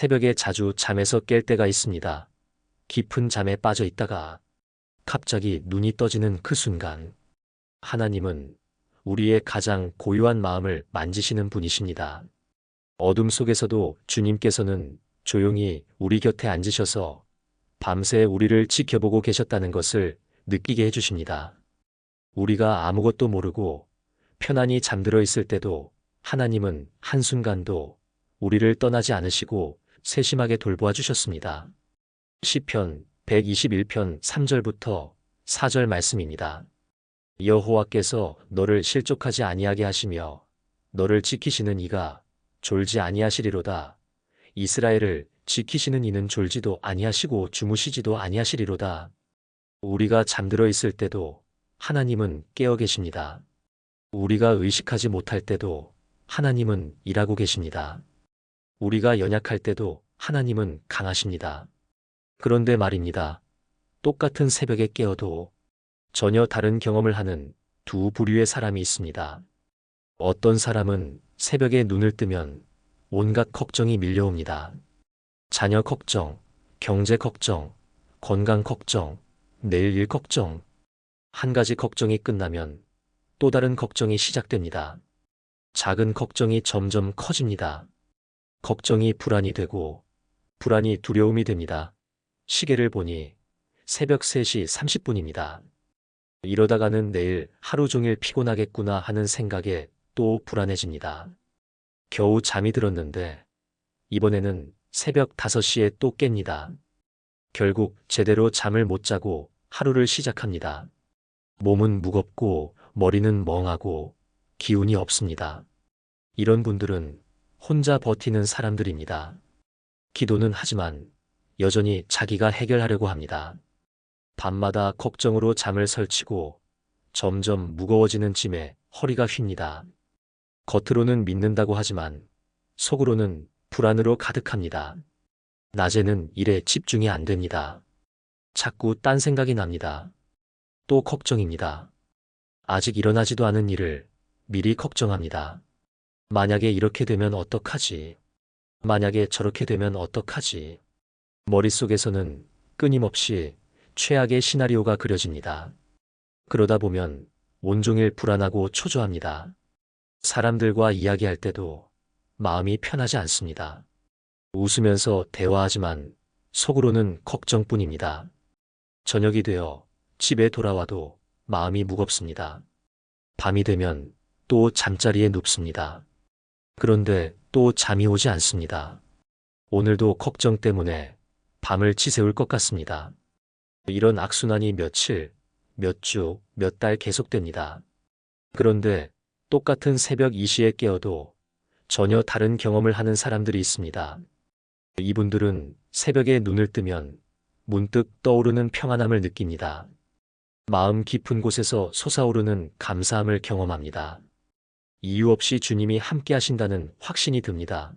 새벽에 자주 잠에서 깰 때가 있습니다. 깊은 잠에 빠져 있다가 갑자기 눈이 떠지는 그 순간, 하나님은 우리의 가장 고요한 마음을 만지시는 분이십니다. 어둠 속에서도 주님께서는 조용히 우리 곁에 앉으셔서 밤새 우리를 지켜보고 계셨다는 것을 느끼게 해주십니다. 우리가 아무것도 모르고 편안히 잠들어 있을 때도 하나님은 한순간도 우리를 떠나지 않으시고 세심하게 돌보아 주셨습니다. 시편 121편 3절부터 4절 말씀입니다. 여호와께서 너를 실족하지 아니하게 하시며 너를 지키시는 이가 졸지 아니하시리로다. 이스라엘을 지키시는 이는 졸지도 아니하시고 주무시지도 아니하시리로다. 우리가 잠들어 있을 때도 하나님은 깨어 계십니다. 우리가 의식하지 못할 때도 하나님은 일하고 계십니다. 우리가 연약할 때도 하나님은 강하십니다. 그런데 말입니다. 똑같은 새벽에 깨어도 전혀 다른 경험을 하는 두 부류의 사람이 있습니다. 어떤 사람은 새벽에 눈을 뜨면 온갖 걱정이 밀려옵니다. 자녀 걱정, 경제 걱정, 건강 걱정, 내일 일 걱정. 한 가지 걱정이 끝나면 또 다른 걱정이 시작됩니다. 작은 걱정이 점점 커집니다. 걱정이 불안이 되고 불안이 두려움이 됩니다. 시계를 보니 새벽 3시 30분입니다. 이러다가는 내일 하루 종일 피곤하겠구나 하는 생각에 또 불안해집니다. 겨우 잠이 들었는데 이번에는 새벽 5시에 또 깹니다. 결국 제대로 잠을 못 자고 하루를 시작합니다. 몸은 무겁고 머리는 멍하고 기운이 없습니다. 이런 분들은 혼자 버티는 사람들입니다. 기도는 하지만 여전히 자기가 해결하려고 합니다. 밤마다 걱정으로 잠을 설치고 점점 무거워지는 짐에 허리가 휩니다. 겉으로는 믿는다고 하지만 속으로는 불안으로 가득합니다. 낮에는 일에 집중이 안 됩니다. 자꾸 딴 생각이 납니다. 또 걱정입니다. 아직 일어나지도 않은 일을 미리 걱정합니다. 만약에 이렇게 되면 어떡하지? 만약에 저렇게 되면 어떡하지? 머릿속에서는 끊임없이 최악의 시나리오가 그려집니다. 그러다 보면 온종일 불안하고 초조합니다. 사람들과 이야기할 때도 마음이 편하지 않습니다. 웃으면서 대화하지만 속으로는 걱정뿐입니다. 저녁이 되어 집에 돌아와도 마음이 무겁습니다. 밤이 되면 또 잠자리에 눕습니다. 그런데 또 잠이 오지 않습니다. 오늘도 걱정 때문에 밤을 지새울 것 같습니다. 이런 악순환이 며칠, 몇 주, 몇 달 계속됩니다. 그런데 똑같은 새벽 2시에 깨어도 전혀 다른 경험을 하는 사람들이 있습니다. 이분들은 새벽에 눈을 뜨면 문득 떠오르는 평안함을 느낍니다. 마음 깊은 곳에서 솟아오르는 감사함을 경험합니다. 이유 없이 주님이 함께 하신다는 확신이 듭니다.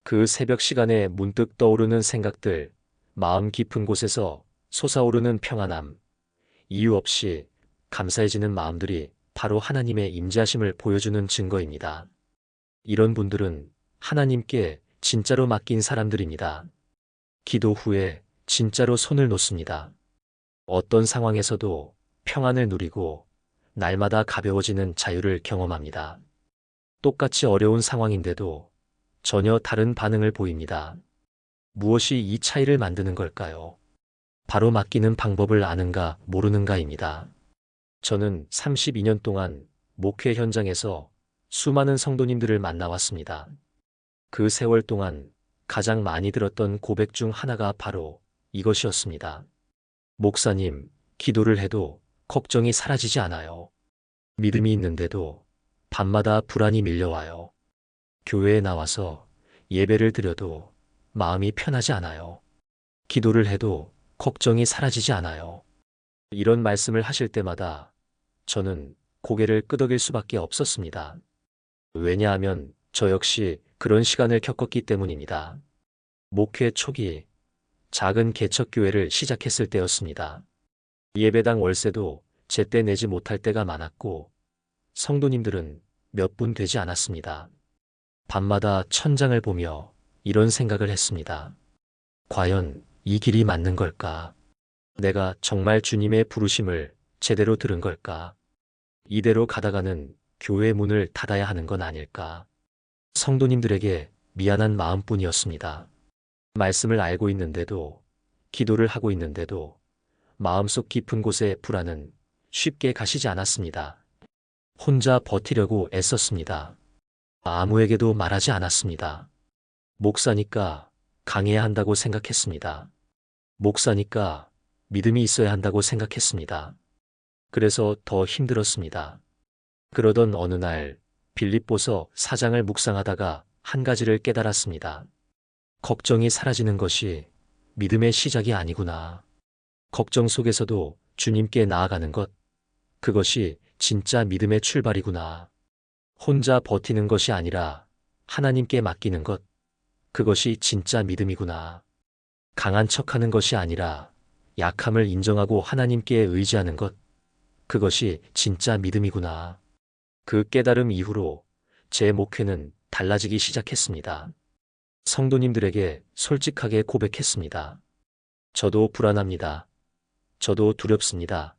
그 새벽 시간에 문득 떠오르는 생각들, 마음 깊은 곳에서 솟아오르는 평안함, 이유 없이 감사해지는 마음들이 바로 하나님의 임재하심을 보여주는 증거입니다. 이런 분들은 하나님께 진짜로 맡긴 사람들입니다. 기도 후에 진짜로 손을 놓습니다. 어떤 상황에서도 평안을 누리고 날마다 가벼워지는 자유를 경험합니다. 똑같이 어려운 상황인데도 전혀 다른 반응을 보입니다. 무엇이 이 차이를 만드는 걸까요? 바로 맡기는 방법을 아는가 모르는가입니다. 저는 32년 동안 목회 현장에서 수많은 성도님들을 만나왔습니다. 그 세월 동안 가장 많이 들었던 고백 중 하나가 바로 이것이었습니다. 목사님, 기도를 해도 걱정이 사라지지 않아요. 믿음이 있는데도 밤마다 불안이 밀려와요. 교회에 나와서 예배를 드려도 마음이 편하지 않아요. 기도를 해도 걱정이 사라지지 않아요. 이런 말씀을 하실 때마다 저는 고개를 끄덕일 수밖에 없었습니다. 왜냐하면 저 역시 그런 시간을 겪었기 때문입니다. 목회 초기 작은 개척교회를 시작했을 때였습니다. 예배당 월세도 제때 내지 못할 때가 많았고 성도님들은 몇 분 되지 않았습니다. 밤마다 천장을 보며 이런 생각을 했습니다. 과연 이 길이 맞는 걸까? 내가 정말 주님의 부르심을 제대로 들은 걸까? 이대로 가다가는 교회 문을 닫아야 하는 건 아닐까? 성도님들에게 미안한 마음뿐이었습니다. 말씀을 알고 있는데도, 기도를 하고 있는데도 마음속 깊은 곳에 불안은 쉽게 가시지 않았습니다. 혼자 버티려고 애썼습니다. 아무에게도 말하지 않았습니다. 목사니까 강해야 한다고 생각했습니다. 목사니까 믿음이 있어야 한다고 생각했습니다. 그래서 더 힘들었습니다. 그러던 어느 날 빌립보서 4장을 묵상하다가 한 가지를 깨달았습니다. 걱정이 사라지는 것이 믿음의 시작이 아니구나. 걱정 속에서도 주님께 나아가는 것, 그것이 진짜 믿음의 출발이구나. 혼자 버티는 것이 아니라 하나님께 맡기는 것, 그것이 진짜 믿음이구나. 강한 척하는 것이 아니라 약함을 인정하고 하나님께 의지하는 것, 그것이 진짜 믿음이구나. 그 깨달음 이후로 제 목회는 달라지기 시작했습니다. 성도님들에게 솔직하게 고백했습니다. 저도 불안합니다. 저도 두렵습니다.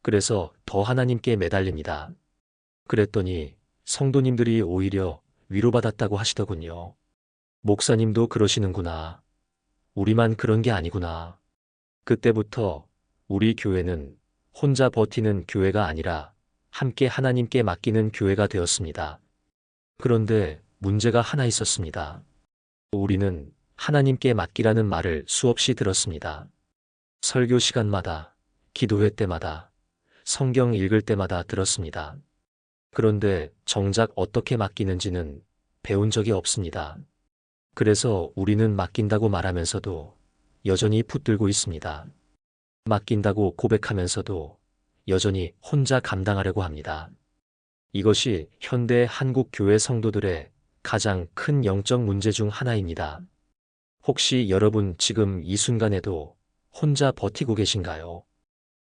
그래서 더 하나님께 매달립니다. 그랬더니 성도님들이 오히려 위로받았다고 하시더군요. 목사님도 그러시는구나. 우리만 그런 게 아니구나. 그때부터 우리 교회는 혼자 버티는 교회가 아니라 함께 하나님께 맡기는 교회가 되었습니다. 그런데 문제가 하나 있었습니다. 우리는 하나님께 맡기라는 말을 수없이 들었습니다. 설교 시간마다, 기도회 때마다, 성경 읽을 때마다 들었습니다. 그런데 정작 어떻게 맡기는지는 배운 적이 없습니다. 그래서 우리는 맡긴다고 말하면서도 여전히 붙들고 있습니다. 맡긴다고 고백하면서도 여전히 혼자 감당하려고 합니다. 이것이 현대 한국 교회 성도들의 가장 큰 영적 문제 중 하나입니다. 혹시 여러분 지금 이 순간에도 혼자 버티고 계신가요?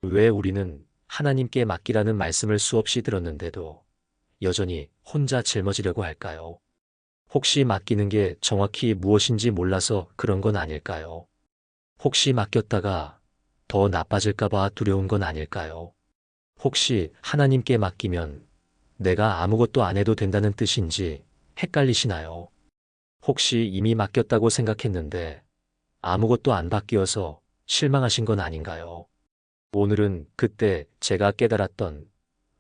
왜 우리는 하나님께 맡기라는 말씀을 수없이 들었는데도 여전히 혼자 짊어지려고 할까요? 혹시 맡기는 게 정확히 무엇인지 몰라서 그런 건 아닐까요? 혹시 맡겼다가 더 나빠질까봐 두려운 건 아닐까요? 혹시 하나님께 맡기면 내가 아무것도 안 해도 된다는 뜻인지 헷갈리시나요? 혹시 이미 맡겼다고 생각했는데 아무것도 안 바뀌어서 실망하신 건 아닌가요? 오늘은 그때 제가 깨달았던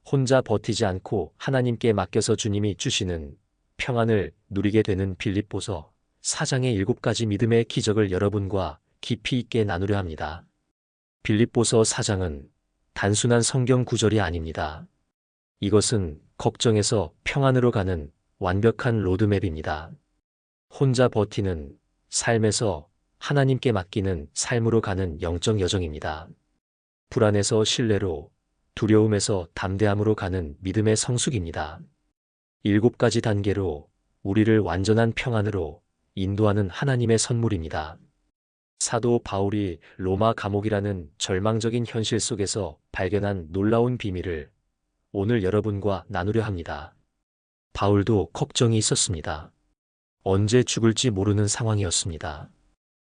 혼자 버티지 않고 하나님께 맡겨서 주님이 주시는 평안을 누리게 되는 빌립보서 4장의 7가지 믿음의 기적을 여러분과 깊이 있게 나누려 합니다. 빌립보서 4장은 단순한 성경 구절이 아닙니다. 이것은 걱정에서 평안으로 가는 완벽한 로드맵입니다. 혼자 버티는 삶에서 하나님께 맡기는 삶으로 가는 영적 여정입니다. 불안에서 신뢰로, 두려움에서 담대함으로 가는 믿음의 성숙입니다. 7가지 단계로 우리를 완전한 평안으로 인도하는 하나님의 선물입니다. 사도 바울이 로마 감옥이라는 절망적인 현실 속에서 발견한 놀라운 비밀을 오늘 여러분과 나누려 합니다. 바울도 걱정이 있었습니다. 언제 죽을지 모르는 상황이었습니다.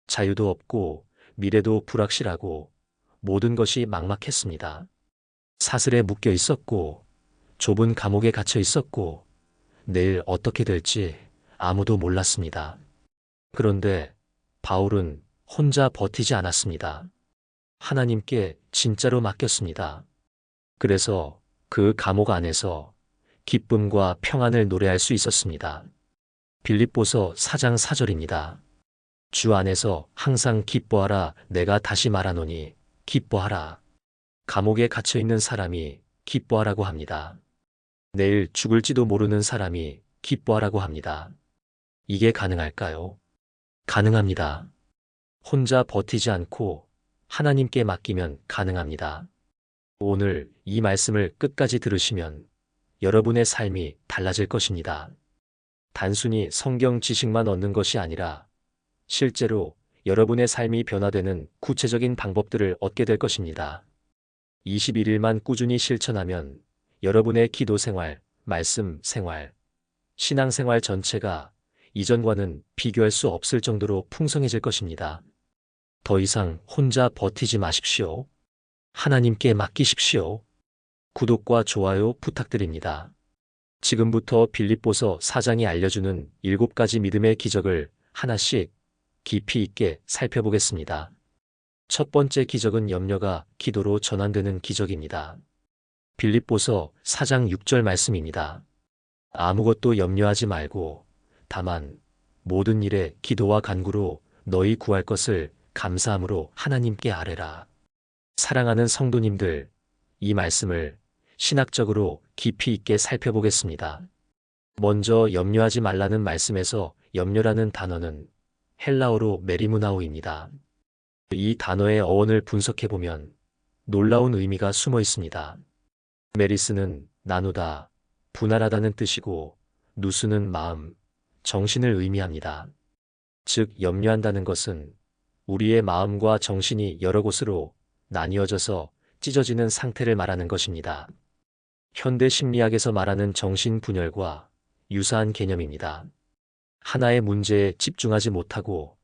자유도 없고 미래도 불확실하고 모든 것이 막막했습니다. 사슬에 묶여 있었고 좁은 감옥에 갇혀 있었고 내일 어떻게 될지 아무도 몰랐습니다. 그런데 바울은 혼자 버티지 않았습니다. 하나님께 진짜로 맡겼습니다. 그래서 그 감옥 안에서 기쁨과 평안을 노래할 수 있었습니다. 빌립보서 4장 4절입니다. 주 안에서 항상 기뻐하라. 내가 다시 말하노니 기뻐하라. 감옥에 갇혀 있는 사람이 기뻐하라고 합니다. 내일 죽을지도 모르는 사람이 기뻐하라고 합니다. 이게 가능할까요? 가능합니다. 혼자 버티지 않고 하나님께 맡기면 가능합니다. 오늘 이 말씀을 끝까지 들으시면 여러분의 삶이 달라질 것입니다. 단순히 성경 지식만 얻는 것이 아니라 실제로 여러분의 삶이 변화되는 구체적인 방법들을 얻게 될 것입니다. 21일만 꾸준히 실천하면 여러분의 기도 생활, 말씀 생활, 신앙 생활 전체가 이전과는 비교할 수 없을 정도로 풍성해질 것입니다. 더 이상 혼자 버티지 마십시오. 하나님께 맡기십시오. 구독과 좋아요 부탁드립니다. 지금부터 빌립보서 4장이 알려주는 7가지 믿음의 기적을 하나씩 깊이 있게 살펴보겠습니다. 첫 번째 기적은 염려가 기도로 전환되는 기적입니다. 빌립보서 4장 6절 말씀입니다. 아무것도 염려하지 말고 다만 모든 일에 기도와 간구로 너희 구할 것을 감사함으로 하나님께 아뢰라. 사랑하는 성도님들, 이 말씀을 신학적으로 깊이 있게 살펴보겠습니다. 먼저 염려하지 말라는 말씀에서 염려라는 단어는 헬라어로 메리무나오입니다. 이 단어의 어원을 분석해보면 놀라운 의미가 숨어 있습니다. 메리스는 나누다, 분할하다는 뜻이고 누스는 마음, 정신을 의미합니다. 즉 염려한다는 것은 우리의 마음과 정신이 여러 곳으로 나뉘어져서 찢어지는 상태를 말하는 것입니다. 현대 심리학에서 말하는 정신분열과 유사한 개념입니다. 하나의 문제에 집중하지 못하고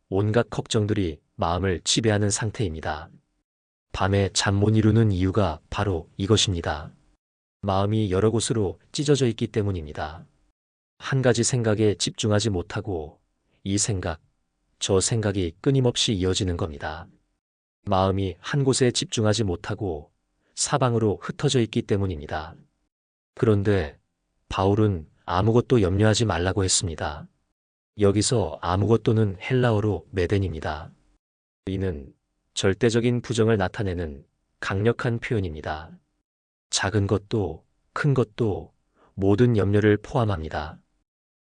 온갖 걱정들이 마음을 지배하는 상태입니다. 밤에 잠 못 이루는 이유가 바로 이것입니다. 마음이 여러 곳으로 찢어져 있기 때문입니다. 한 가지 생각에 집중하지 못하고 이 생각, 저 생각이 끊임없이 이어지는 겁니다. 마음이 한 곳에 집중하지 못하고 사방으로 흩어져 있기 때문입니다. 그런데 바울은 아무것도 염려하지 말라고 했습니다. 여기서 아무것도는 헬라어로 메덴입니다. 이는 절대적인 부정을 나타내는 강력한 표현입니다. 작은 것도 큰 것도 모든 염려를 포함합니다.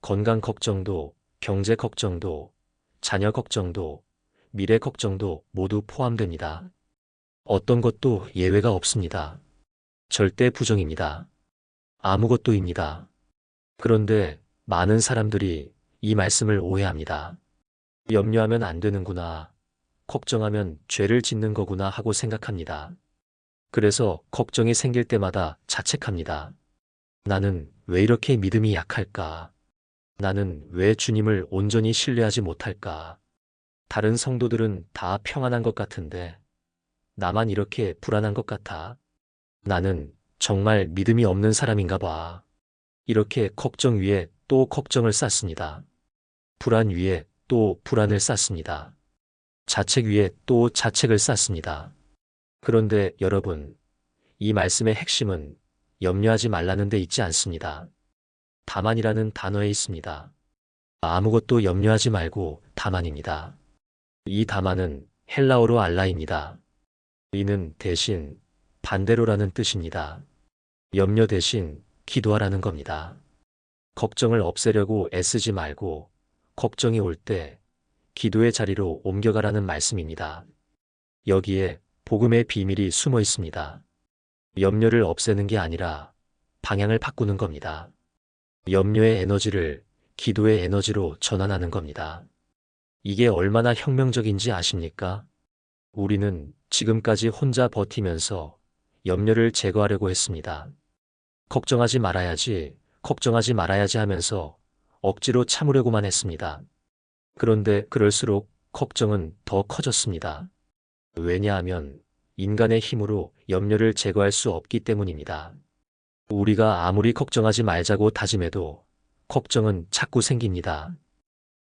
건강 걱정도, 경제 걱정도, 자녀 걱정도, 미래 걱정도 모두 포함됩니다. 어떤 것도 예외가 없습니다. 절대 부정입니다. 아무것도입니다. 그런데 많은 사람들이 이 말씀을 오해합니다. 염려하면 안 되는구나, 걱정하면 죄를 짓는 거구나 하고 생각합니다. 그래서 걱정이 생길 때마다 자책합니다. 나는 왜 이렇게 믿음이 약할까? 나는 왜 주님을 온전히 신뢰하지 못할까? 다른 성도들은 다 평안한 것 같은데 나만 이렇게 불안한 것 같아. 나는 정말 믿음이 없는 사람인가 봐. 이렇게 걱정 위에 또 걱정을 쌓습니다. 불안 위에 또 불안을 쌓습니다. 자책 위에 또 자책을 쌓습니다. 그런데 여러분, 이 말씀의 핵심은 염려하지 말라는 데 있지 않습니다. 다만이라는 단어에 있습니다. 아무것도 염려하지 말고 다만입니다. 이 다만은 헬라어로 알라입니다. 이는 대신, 반대로라는 뜻입니다. 염려 대신 기도하라는 겁니다. 걱정을 없애려고 애쓰지 말고 걱정이 올 때 기도의 자리로 옮겨가라는 말씀입니다. 여기에 복음의 비밀이 숨어 있습니다. 염려를 없애는 게 아니라 방향을 바꾸는 겁니다. 염려의 에너지를 기도의 에너지로 전환하는 겁니다. 이게 얼마나 혁명적인지 아십니까? 우리는 지금까지 혼자 버티면서 염려를 제거하려고 했습니다. 걱정하지 말아야지, 걱정하지 말아야지 하면서 억지로 참으려고만 했습니다. 그런데 그럴수록 걱정은 더 커졌습니다. 왜냐하면 인간의 힘으로 염려를 제거할 수 없기 때문입니다. 우리가 아무리 걱정하지 말자고 다짐해도 걱정은 자꾸 생깁니다.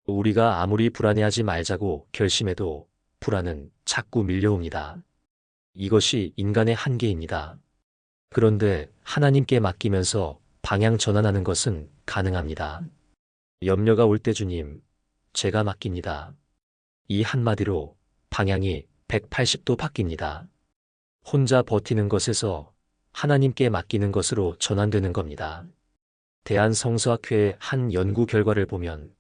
우리가 아무리 불안해하지 말자고 결심해도 불안은 자꾸 밀려옵니다. 이것이 인간의 한계입니다. 그런데 하나님께 맡기면서 방향 전환하는 것은 가능합니다. 염려가 올 때 주님, 제가 맡깁니다. 이 한마디로 방향이 180도 바뀝니다. 혼자 버티는 것에서 하나님께 맡기는 것으로 전환되는 겁니다. 대한성서학회의 한 연구 결과를 보면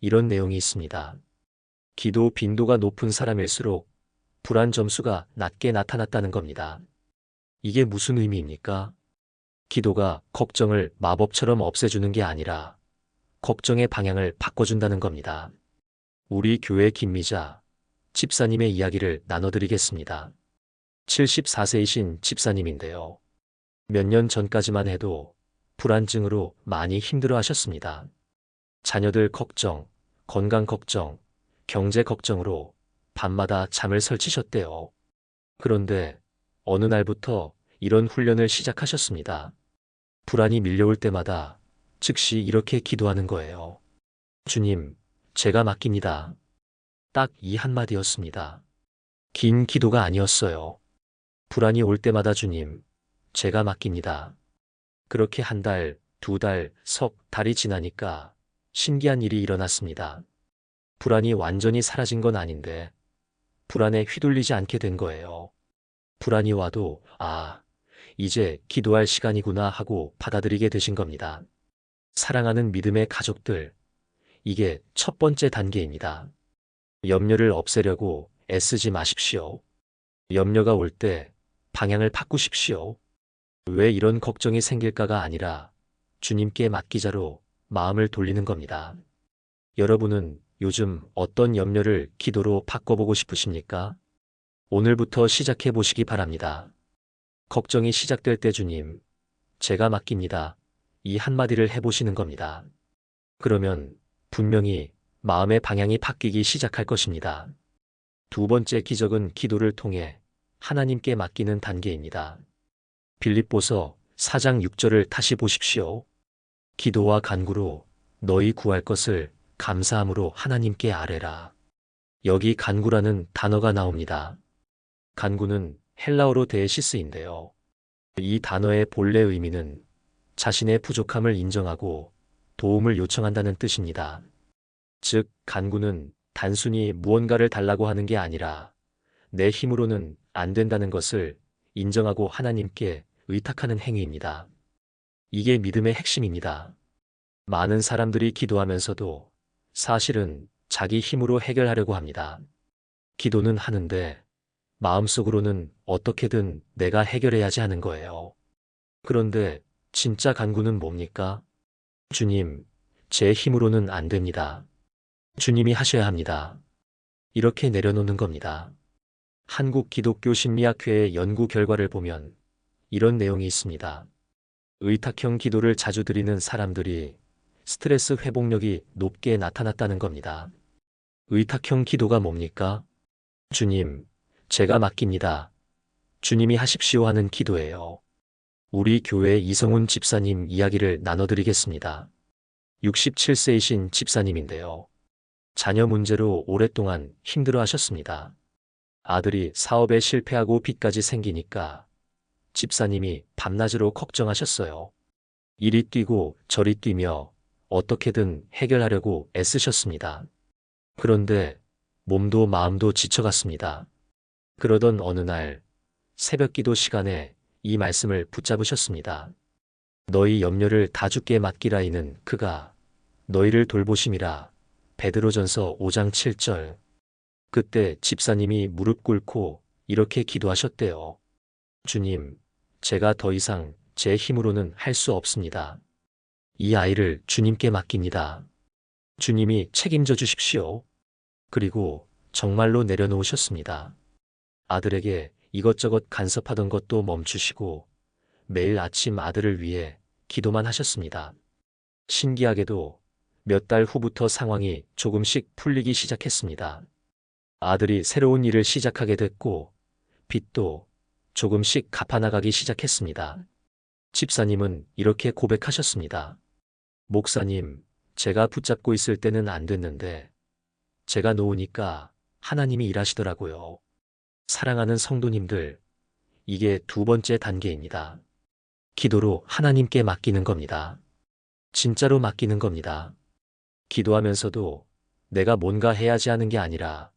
이런 내용이 있습니다. 기도 빈도가 높은 사람일수록 불안 점수가 낮게 나타났다는 겁니다. 이게 무슨 의미입니까? 기도가 걱정을 마법처럼 없애주는 게 아니라 걱정의 방향을 바꿔준다는 겁니다. 우리 교회 김미자 집사님의 이야기를 나눠드리겠습니다. 74세이신 집사님인데요. 몇 년 전까지만 해도 불안증으로 많이 힘들어 하셨습니다. 자녀들 걱정, 건강 걱정, 경제 걱정으로 밤마다 잠을 설치셨대요. 그런데 어느 날부터 이런 훈련을 시작하셨습니다. 불안이 밀려올 때마다 즉시 이렇게 기도하는 거예요. 주님, 제가 맡깁니다. 딱 이 한마디였습니다. 긴 기도가 아니었어요. 불안이 올 때마다 주님, 제가 맡깁니다. 그렇게 한 달, 두 달, 석 달이 지나니까 신기한 일이 일어났습니다. 불안이 완전히 사라진 건 아닌데 불안에 휘둘리지 않게 된 거예요. 불안이 와도 이제 기도할 시간이구나 하고 받아들이게 되신 겁니다. 사랑하는 믿음의 가족들, 이게 첫 번째 단계입니다. 염려를 없애려고 애쓰지 마십시오. 염려가 올 때 방향을 바꾸십시오. 왜 이런 걱정이 생길까가 아니라 주님께 맡기자로 마음을 돌리는 겁니다. 여러분은 요즘 어떤 염려를 기도로 바꿔보고 싶으십니까? 오늘부터 시작해 보시기 바랍니다. 걱정이 시작될 때 주님, 제가 맡깁니다. 이 한마디를 해보시는 겁니다. 그러면 분명히 마음의 방향이 바뀌기 시작할 것입니다. 두 번째 기적은 기도를 통해 하나님께 맡기는 단계입니다. 빌립보서 4장 6절을 다시 보십시오. 기도와 간구로 너희 구할 것을 감사함으로 하나님께 아뢰라. 여기 간구라는 단어가 나옵니다. 간구는 헬라어로 데시스인데요. 이 단어의 본래 의미는 자신의 부족함을 인정하고 도움을 요청한다는 뜻입니다. 즉, 간구는 단순히 무언가를 달라고 하는 게 아니라 내 힘으로는 안 된다는 것을 인정하고 하나님께 의탁하는 행위입니다. 이게 믿음의 핵심입니다. 많은 사람들이 기도하면서도 사실은 자기 힘으로 해결하려고 합니다. 기도는 하는데 마음속으로는 어떻게든 내가 해결해야지 하는 거예요. 그런데 진짜 간구는 뭡니까? 주님, 제 힘으로는 안 됩니다. 주님이 하셔야 합니다. 이렇게 내려놓는 겁니다. 한국기독교심리학회의 연구 결과를 보면 이런 내용이 있습니다. 의탁형 기도를 자주 드리는 사람들이 스트레스 회복력이 높게 나타났다는 겁니다. 의탁형 기도가 뭡니까? 주님, 제가 맡깁니다. 주님이 하십시오 하는 기도예요. 우리 교회 이성훈 집사님 이야기를 나눠드리겠습니다. 67세이신 집사님인데요. 자녀 문제로 오랫동안 힘들어 하셨습니다. 아들이 사업에 실패하고 빚까지 생기니까 집사님이 밤낮으로 걱정하셨어요. 이리 뛰고 저리 뛰며 어떻게든 해결하려고 애쓰셨습니다. 그런데 몸도 마음도 지쳐갔습니다. 그러던 어느 날 새벽 기도 시간에 이 말씀을 붙잡으셨습니다. 너희 염려를 다 주께 맡기라이는 그가 너희를 돌보심이라. 베드로전서 5장 7절. 그때 집사님이 무릎 꿇고 이렇게 기도하셨대요. 주님, 제가 더 이상 제 힘으로는 할 수 없습니다. 이 아이를 주님께 맡깁니다. 주님이 책임져 주십시오. 그리고 정말로 내려놓으셨습니다. 아들에게 이것저것 간섭하던 것도 멈추시고 매일 아침 아들을 위해 기도만 하셨습니다. 신기하게도 몇 달 후부터 상황이 조금씩 풀리기 시작했습니다. 아들이 새로운 일을 시작하게 됐고 빚도 조금씩 갚아나가기 시작했습니다. 집사님은 이렇게 고백하셨습니다. 목사님, 제가 붙잡고 있을 때는 안 됐는데 제가 놓으니까 하나님이 일하시더라고요. 사랑하는 성도님들, 이게 두 번째 단계입니다. 기도로 하나님께 맡기는 겁니다. 진짜로 맡기는 겁니다. 기도하면서도 내가 뭔가 해야지 하는 게 아니라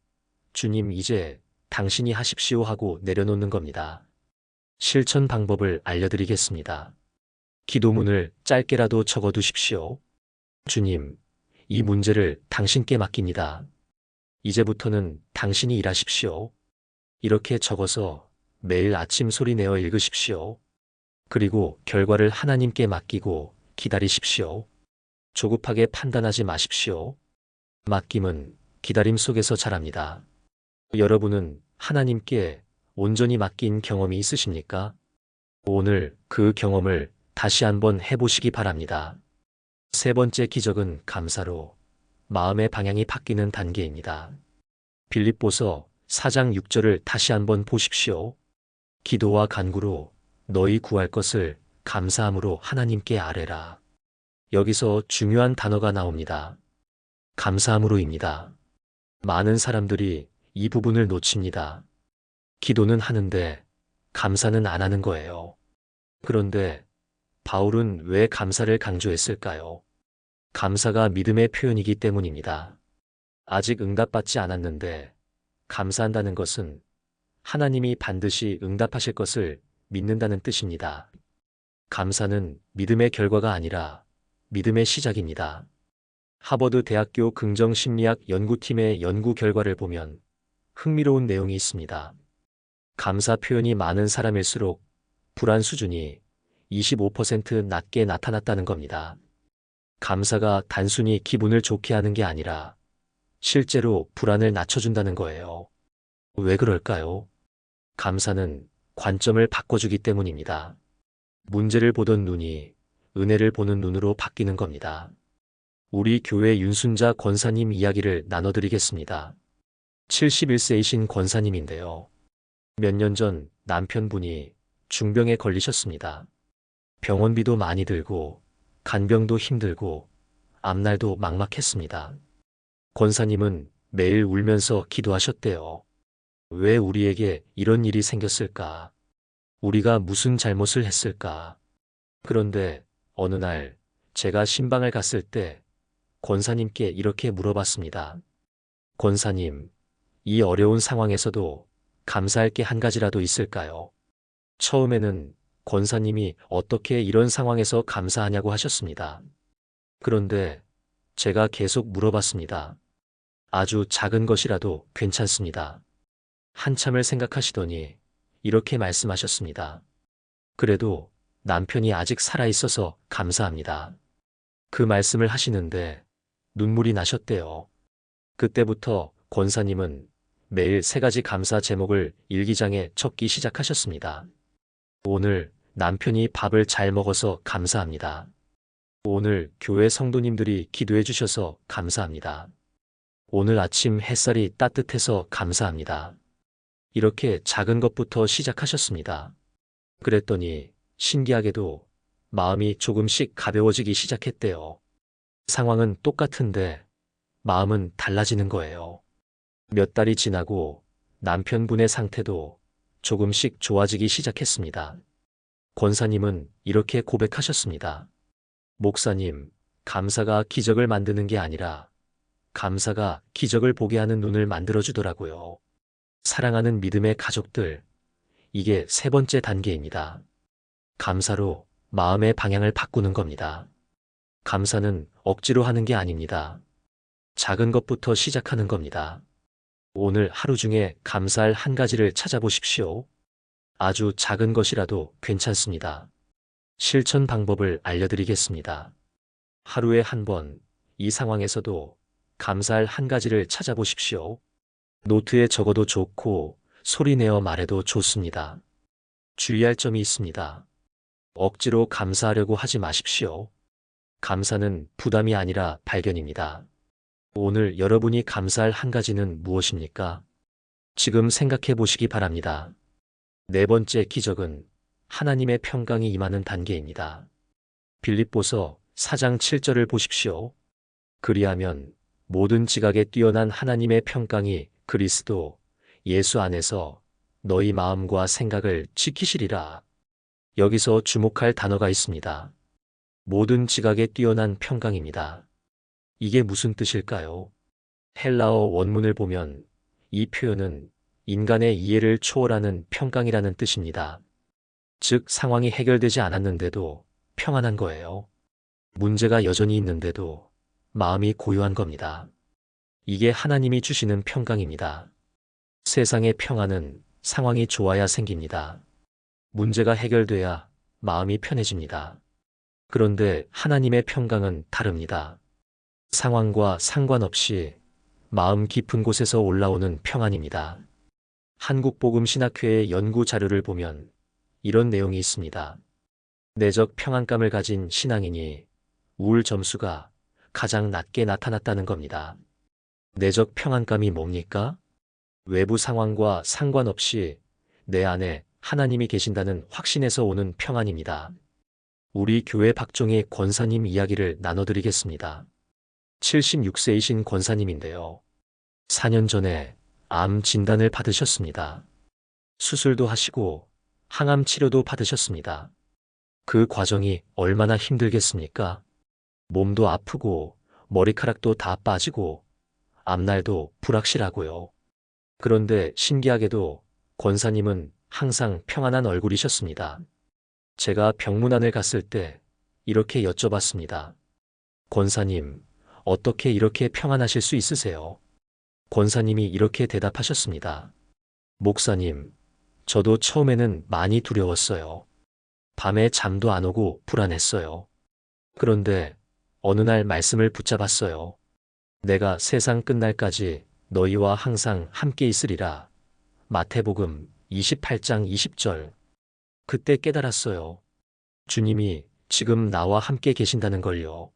주님 이제 당신이 하십시오 하고 내려놓는 겁니다. 실천 방법을 알려드리겠습니다. 기도문을 짧게라도 적어두십시오. 주님, 이 문제를 당신께 맡깁니다. 이제부터는 당신이 일하십시오. 이렇게 적어서 매일 아침 소리 내어 읽으십시오. 그리고 결과를 하나님께 맡기고 기다리십시오. 조급하게 판단하지 마십시오. 맡김은 기다림 속에서 자랍니다. 여러분은 하나님께 온전히 맡긴 경험이 있으십니까? 오늘 그 경험을 다시 한번 해보시기 바랍니다. 세 번째 기적은 감사로 마음의 방향이 바뀌는 단계입니다. 빌립보서 4장 6절을 다시 한번 보십시오. 기도와 간구로 너희 구할 것을 감사함으로 하나님께 아뢰라. 여기서 중요한 단어가 나옵니다. 감사함으로입니다. 많은 사람들이 이 부분을 놓칩니다. 기도는 하는데 감사는 안 하는 거예요. 그런데 바울은 왜 감사를 강조했을까요? 감사가 믿음의 표현이기 때문입니다. 아직 응답받지 않았는데 감사한다는 것은 하나님이 반드시 응답하실 것을 믿는다는 뜻입니다. 감사는 믿음의 결과가 아니라 믿음의 시작입니다. 하버드 대학교 긍정심리학 연구팀의 연구 결과를 보면 흥미로운 내용이 있습니다. 감사 표현이 많은 사람일수록 불안 수준이 25% 낮게 나타났다는 겁니다. 감사가 단순히 기분을 좋게 하는 게 아니라 실제로 불안을 낮춰준다는 거예요. 왜 그럴까요? 감사는 관점을 바꿔주기 때문입니다. 문제를 보던 눈이 은혜를 보는 눈으로 바뀌는 겁니다. 우리 교회 윤순자 권사님 이야기를 나눠드리겠습니다. 71세이신 권사님인데요. 몇 년 전 남편분이 중병에 걸리셨습니다. 병원비도 많이 들고 간병도 힘들고 앞날도 막막했습니다. 권사님은 매일 울면서 기도하셨대요. 왜 우리에게 이런 일이 생겼을까? 우리가 무슨 잘못을 했을까? 그런데 어느 날 제가 신방을 갔을 때 권사님께 이렇게 물어봤습니다. 권사님, 이 어려운 상황에서도 감사할 게 한 가지라도 있을까요? 처음에는 권사님이 어떻게 이런 상황에서 감사하냐고 하셨습니다. 그런데 제가 계속 물어봤습니다. 아주 작은 것이라도 괜찮습니다. 한참을 생각하시더니 이렇게 말씀하셨습니다. 그래도 남편이 아직 살아있어서 감사합니다. 그 말씀을 하시는데 눈물이 나셨대요. 그때부터 권사님은 매일 3가지 감사 제목을 일기장에 적기 시작하셨습니다. 오늘 남편이 밥을 잘 먹어서 감사합니다. 오늘 교회 성도님들이 기도해 주셔서 감사합니다. 오늘 아침 햇살이 따뜻해서 감사합니다. 이렇게 작은 것부터 시작하셨습니다. 그랬더니 신기하게도 마음이 조금씩 가벼워지기 시작했대요. 상황은 똑같은데 마음은 달라지는 거예요. 몇 달이 지나고 남편분의 상태도 조금씩 좋아지기 시작했습니다. 권사님은 이렇게 고백하셨습니다. 목사님, 감사가 기적을 만드는 게 아니라 감사가 기적을 보게 하는 눈을 만들어주더라고요. 사랑하는 믿음의 가족들, 이게 3번째 단계입니다. 감사로 마음의 방향을 바꾸는 겁니다. 감사는 억지로 하는 게 아닙니다. 작은 것부터 시작하는 겁니다. 오늘 하루 중에 감사할 한 가지를 찾아보십시오. 아주 작은 것이라도 괜찮습니다. 실천 방법을 알려드리겠습니다. 하루에 한 번, 이 상황에서도 감사할 한 가지를 찾아보십시오. 노트에 적어도 좋고 소리내어 말해도 좋습니다. 주의할 점이 있습니다. 억지로 감사하려고 하지 마십시오. 감사는 부담이 아니라 발견입니다. 오늘 여러분이 감사할 한 가지는 무엇입니까? 지금 생각해 보시기 바랍니다. 4번째 기적은 하나님의 평강이 임하는 단계입니다. 빌립보서 4장 7절을 보십시오. 그리하면 모든 지각에 뛰어난 하나님의 평강이 그리스도 예수 안에서 너희 마음과 생각을 지키시리라. 여기서 주목할 단어가 있습니다. 모든 지각에 뛰어난 평강입니다. 이게 무슨 뜻일까요? 헬라어 원문을 보면 이 표현은 인간의 이해를 초월하는 평강이라는 뜻입니다. 즉 상황이 해결되지 않았는데도 평안한 거예요. 문제가 여전히 있는데도 마음이 고요한 겁니다. 이게 하나님이 주시는 평강입니다. 세상의 평안은 상황이 좋아야 생깁니다. 문제가 해결돼야 마음이 편해집니다. 그런데 하나님의 평강은 다릅니다. 상황과 상관없이 마음 깊은 곳에서 올라오는 평안입니다. 한국복음신학회의 연구 자료를 보면 이런 내용이 있습니다. 내적 평안감을 가진 신앙인이 우울 점수가 가장 낮게 나타났다는 겁니다. 내적 평안감이 뭡니까? 외부 상황과 상관없이 내 안에 하나님이 계신다는 확신에서 오는 평안입니다. 우리 교회 박종희 권사님 이야기를 나눠드리겠습니다. 76세이신 권사님인데요. 4년 전에 암 진단을 받으셨습니다. 수술도 하시고 항암 치료도 받으셨습니다. 그 과정이 얼마나 힘들겠습니까? 몸도 아프고 머리카락도 다 빠지고 앞날도 불확실하고요. 그런데 신기하게도 권사님은 항상 평안한 얼굴이셨습니다. 제가 병문안을 갔을 때 이렇게 여쭤봤습니다. 권사님, 어떻게 이렇게 평안하실 수 있으세요? 권사님이 이렇게 대답하셨습니다. 목사님, 저도 처음에는 많이 두려웠어요. 밤에 잠도 안 오고 불안했어요. 그런데 어느 날 말씀을 붙잡았어요. 내가 세상 끝날까지 너희와 항상 함께 있으리라. 마태복음 28장 20절. 그때 깨달았어요. 주님이 지금 나와 함께 계신다는 걸요.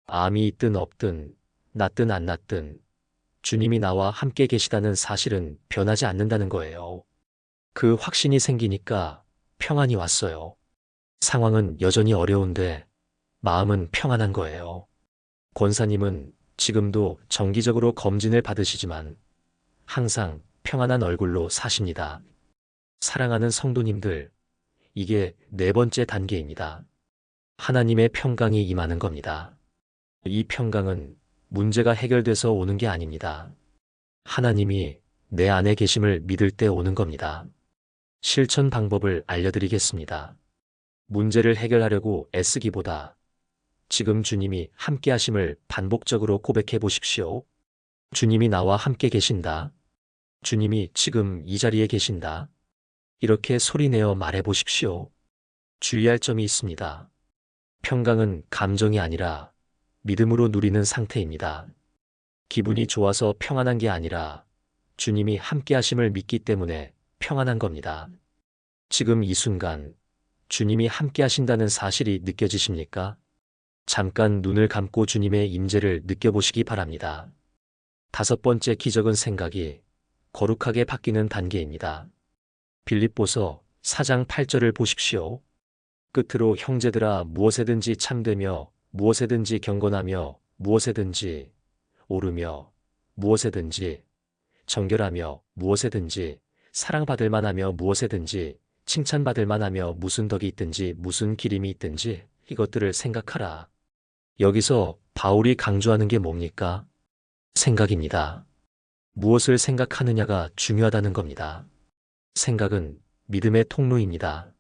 암이 있든 없든 낫든 안 낫든 주님이 나와 함께 계시다는 사실은 변하지 않는다는 거예요. 그 확신이 생기니까 평안이 왔어요. 상황은 여전히 어려운데 마음은 평안한 거예요. 권사님은 지금도 정기적으로 검진을 받으시지만 항상 평안한 얼굴로 사십니다. 사랑하는 성도님들, 이게 네 번째 단계입니다. 하나님의 평강이 임하는 겁니다. 이 평강은 문제가 해결돼서 오는 게 아닙니다. 하나님이 내 안에 계심을 믿을 때 오는 겁니다. 실천 방법을 알려드리겠습니다. 문제를 해결하려고 애쓰기보다 지금 주님이 함께 하심을 반복적으로 고백해 보십시오. 주님이 나와 함께 계신다. 주님이 지금 이 자리에 계신다. 이렇게 소리내어 말해 보십시오. 주의할 점이 있습니다. 평강은 감정이 아니라 믿음으로 누리는 상태입니다. 기분이 좋아서 평안한 게 아니라 주님이 함께 하심을 믿기 때문에 평안한 겁니다. 지금 이 순간 주님이 함께 하신다는 사실이 느껴지십니까? 잠깐 눈을 감고 주님의 임재를 느껴보시기 바랍니다. 다섯 번째 기적은 생각이 거룩하게 바뀌는 단계입니다. 빌립보서 4장 8절을 보십시오. 끝으로 형제들아 무엇에든지 참되며 무엇에든지 경건하며 무엇에든지 오르며 무엇에든지 정결하며 무엇에든지 사랑받을 만하며 무엇에든지 칭찬받을 만하며 무슨 덕이 있든지 무슨 기림이 있든지 이것들을 생각하라. 여기서 바울이 강조하는 게 뭡니까? 생각입니다. 무엇을 생각하느냐가 중요하다는 겁니다. 생각은 믿음의 통로입니다.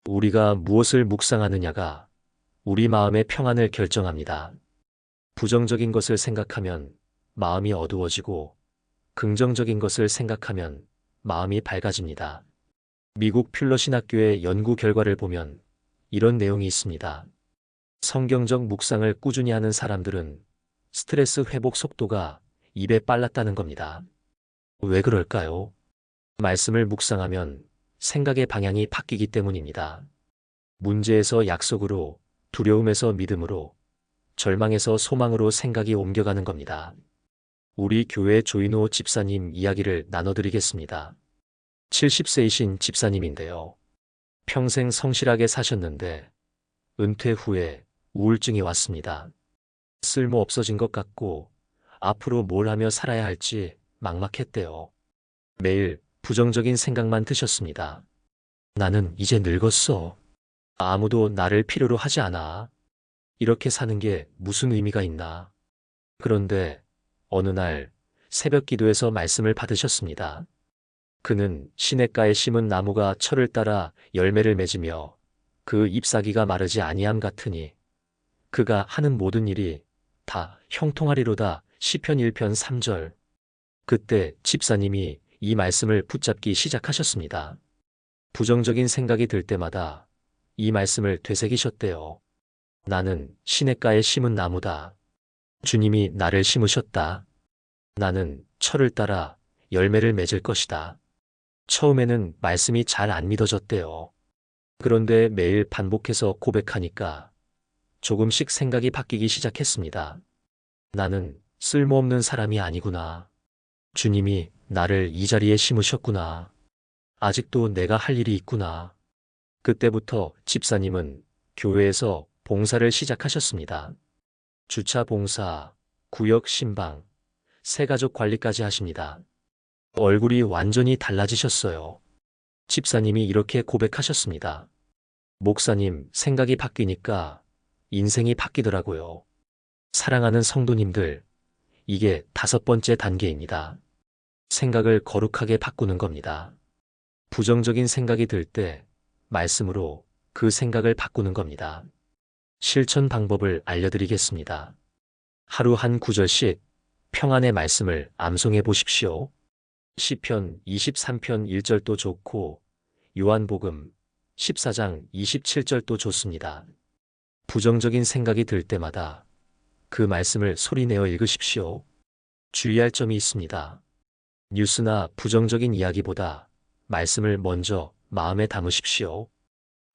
우리가 무엇을 묵상하느냐가 우리 마음의 평안을 결정합니다. 부정적인 것을 생각하면 마음이 어두워지고 긍정적인 것을 생각하면 마음이 밝아집니다. 미국 퓰러 신학교의 연구 결과를 보면 이런 내용이 있습니다. 성경적 묵상을 꾸준히 하는 사람들은 스트레스 회복 속도가 2배 빨랐다는 겁니다. 왜 그럴까요? 말씀을 묵상하면 생각의 방향이 바뀌기 때문입니다. 문제에서 약속으로, 두려움에서 믿음으로, 절망에서 소망으로 생각이 옮겨가는 겁니다. 우리 교회 조인호 집사님 이야기를 나눠드리겠습니다. 70세이신 집사님인데요. 평생 성실하게 사셨는데 은퇴 후에 우울증이 왔습니다. 쓸모 없어진 것 같고 앞으로 뭘 하며 살아야 할지 막막했대요. 매일 부정적인 생각만 드셨습니다. 나는 이제 늙었어. 아무도 나를 필요로 하지 않아. 이렇게 사는 게 무슨 의미가 있나. 그런데 어느 날 새벽 기도에서 말씀을 받으셨습니다. 그는 시냇가에 심은 나무가 철을 따라 열매를 맺으며 그 잎사귀가 마르지 아니함 같으니 그가 하는 모든 일이 다 형통하리로다. 시편 1편 3절. 그때 집사님이 이 말씀을 붙잡기 시작하셨습니다. 부정적인 생각이 들 때마다 이 말씀을 되새기셨대요. 나는 시냇가에 심은 나무다. 주님이 나를 심으셨다. 나는 철을 따라 열매를 맺을 것이다. 처음에는 말씀이 잘 안 믿어졌대요. 그런데 매일 반복해서 고백하니까 조금씩 생각이 바뀌기 시작했습니다. 나는 쓸모없는 사람이 아니구나. 주님이 나를 이 자리에 심으셨구나. 아직도 내가 할 일이 있구나. 그때부터 집사님은 교회에서 봉사를 시작하셨습니다. 주차 봉사, 구역 신방, 새가족 관리까지 하십니다. 얼굴이 완전히 달라지셨어요. 집사님이 이렇게 고백하셨습니다. 목사님, 생각이 바뀌니까 인생이 바뀌더라고요. 사랑하는 성도님들, 이게 5번째 단계입니다. 생각을 거룩하게 바꾸는 겁니다. 부정적인 생각이 들 때 말씀으로 그 생각을 바꾸는 겁니다. 실천 방법을 알려드리겠습니다. 하루 한 구절씩 평안의 말씀을 암송해 보십시오. 시편 23편 1절도 좋고 요한복음 14장 27절도 좋습니다. 부정적인 생각이 들 때마다 그 말씀을 소리내어 읽으십시오. 주의할 점이 있습니다. 뉴스나 부정적인 이야기보다 말씀을 먼저 마음에 담으십시오.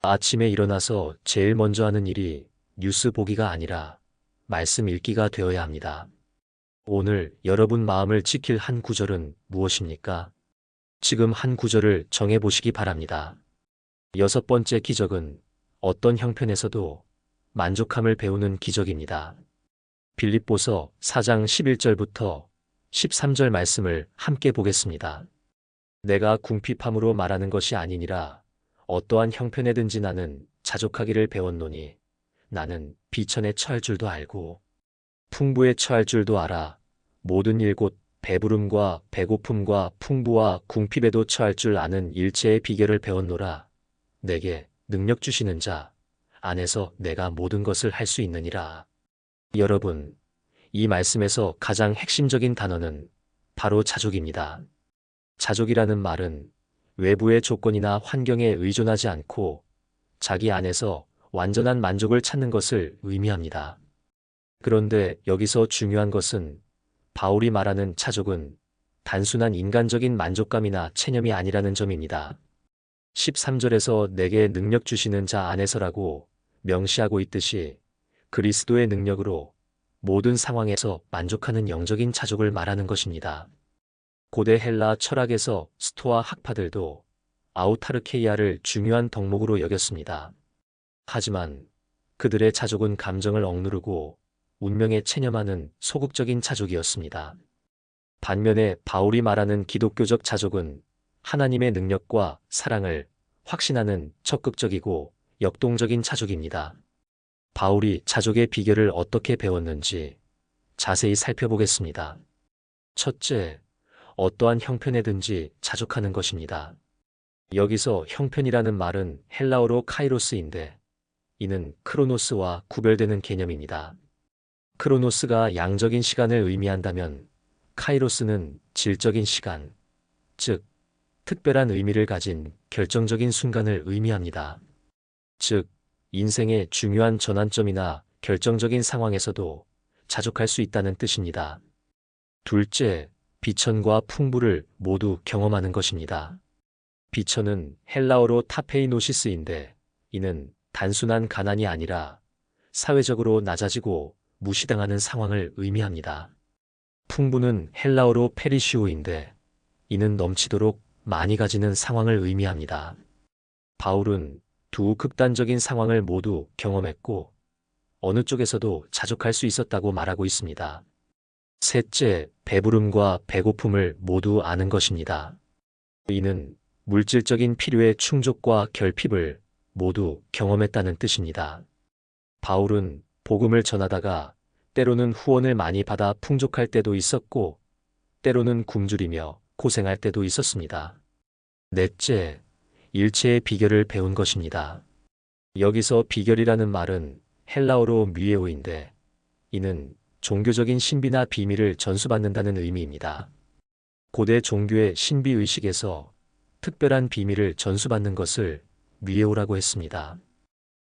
아침에 일어나서 제일 먼저 하는 일이 뉴스 보기가 아니라 말씀 읽기가 되어야 합니다. 오늘 여러분 마음을 지킬 한 구절은 무엇입니까? 지금 한 구절을 정해보시기 바랍니다. 6번째 기적은 어떤 형편에서도 만족함을 배우는 기적입니다. 빌립보서 4장 11절부터 13절 말씀을 함께 보겠습니다. 내가 궁핍함으로 말하는 것이 아니니라 어떠한 형편에든지 나는 자족하기를 배웠노니 나는 비천에 처할 줄도 알고 풍부에 처할 줄도 알아 모든 일 곧 배부름과 배고픔과 풍부와 궁핍에도 처할 줄 아는 일체의 비결을 배웠노라. 내게 능력 주시는 자 안에서 내가 모든 것을 할 수 있느니라. 여러분, 이 말씀에서 가장 핵심적인 단어는 바로 자족입니다. 자족이라는 말은 외부의 조건이나 환경에 의존하지 않고 자기 안에서 완전한 만족을 찾는 것을 의미합니다. 그런데 여기서 중요한 것은 바울이 말하는 자족은 단순한 인간적인 만족감이나 체념이 아니라는 점입니다. 13절에서 내게 능력 주시는 자 안에서라고 명시하고 있듯이 그리스도의 능력으로 모든 상황에서 만족하는 영적인 자족을 말하는 것입니다. 고대 헬라 철학에서 스토아 학파들도 아우타르케이아를 중요한 덕목으로 여겼습니다. 하지만 그들의 자족은 감정을 억누르고 운명에 체념하는 소극적인 자족이었습니다. 반면에 바울이 말하는 기독교적 자족은 하나님의 능력과 사랑을 확신하는 적극적이고 역동적인 자족입니다. 바울이 자족의 비결을 어떻게 배웠는지 자세히 살펴보겠습니다. 첫째, 어떠한 형편에든지 자족하는 것입니다. 여기서 형편이라는 말은 헬라어로 카이로스인데 이는 크로노스와 구별되는 개념입니다. 크로노스가 양적인 시간을 의미한다면 카이로스는 질적인 시간, 즉 특별한 의미를 가진 결정적인 순간을 의미합니다. 즉 인생의 중요한 전환점이나 결정적인 상황에서도 자족할 수 있다는 뜻입니다. 둘째, 비천과 풍부를 모두 경험하는 것입니다. 비천은 헬라어로 타페이노시스인데 이는 단순한 가난이 아니라 사회적으로 낮아지고 무시당하는 상황을 의미합니다. 풍부는 헬라어로 페리시오인데 이는 넘치도록 많이 가지는 상황을 의미합니다. 바울은 두 극단적인 상황을 모두 경험했고 어느 쪽에서도 자족할 수 있었다고 말하고 있습니다. 셋째, 배부름과 배고픔을 모두 아는 것입니다. 이는 물질적인 필요의 충족과 결핍을 모두 경험했다는 뜻입니다. 바울은 복음을 전하다가 때로는 후원을 많이 받아 풍족할 때도 있었고 때로는 굶주리며 고생할 때도 있었습니다. 넷째, 일체의 비결을 배운 것입니다. 여기서 비결이라는 말은 헬라어로 뮤에오인데 이는 종교적인 신비나 비밀을 전수받는다는 의미입니다. 고대 종교의 신비의식에서 특별한 비밀을 전수받는 것을 뮤에오라고 했습니다.